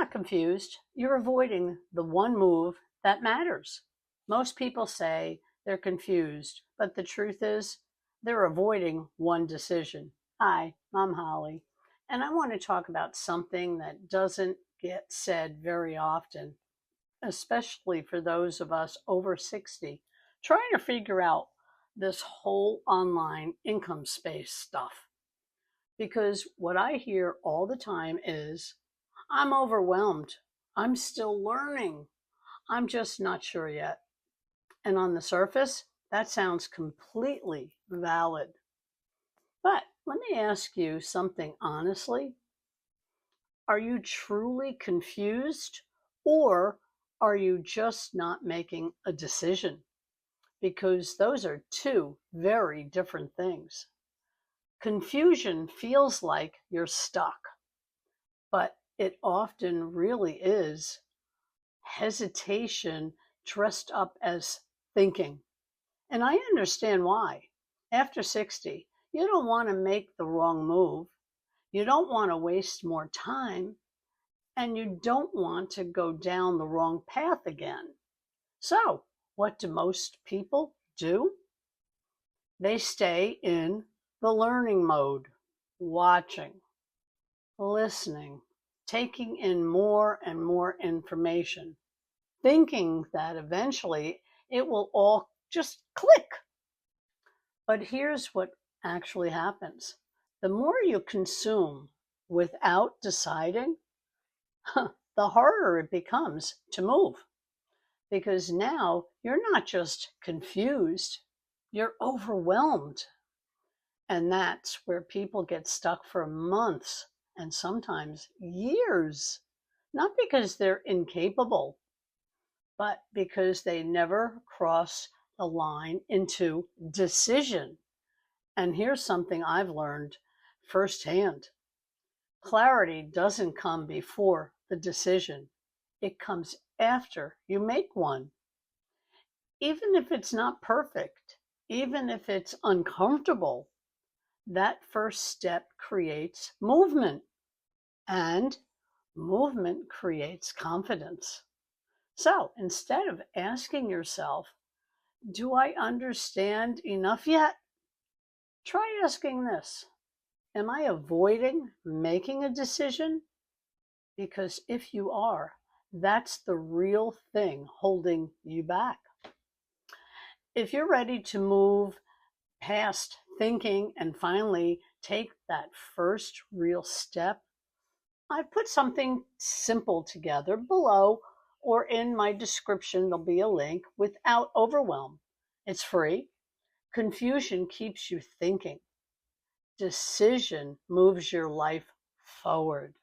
not confused. You're avoiding the one move that matters. Most people say they're confused, but the truth is they're avoiding one decision. Hi, I'm Holly, and I want to talk about something that doesn't get said very often, especially for those of us over 60, trying to figure out this whole online income space stuff. Because what I hear all the time is, I'm overwhelmed. I'm still learning. I'm just not sure yet. And on the surface, that sounds completely valid. But let me ask you something honestly. Are you truly confused, or are you just not making a decision? Because those are two very different things. Confusion feels like you're stuck, but it often really is hesitation dressed up as thinking. And I understand why. After 60, you don't want to make the wrong move. You don't want to waste more time, and you don't want to go down the wrong path again. So, what do most people do? They stay in the learning mode, watching, listening, taking in more and more information, thinking that eventually it will all just click. But here's what actually happens. The more you consume without deciding, the harder it becomes to move. Because now you're not just confused, you're overwhelmed. And that's where people get stuck for months and sometimes years. Not because they're incapable, but because they never cross the line into decision. And here's something I've learned firsthand. Clarity doesn't come before the decision. It comes after you make one. Even if it's not perfect, even if it's uncomfortable, that first step creates movement, and movement creates confidence. So instead of asking yourself, do I understand enough yet? Try asking this. Am I avoiding making a decision? Because if you are, that's the real thing holding you back. If you're ready to move past thinking and finally take that first real step, I've put something simple together below, or in my description, there'll be a link without overwhelm. It's free. Confusion keeps you thinking. Decision moves your life forward.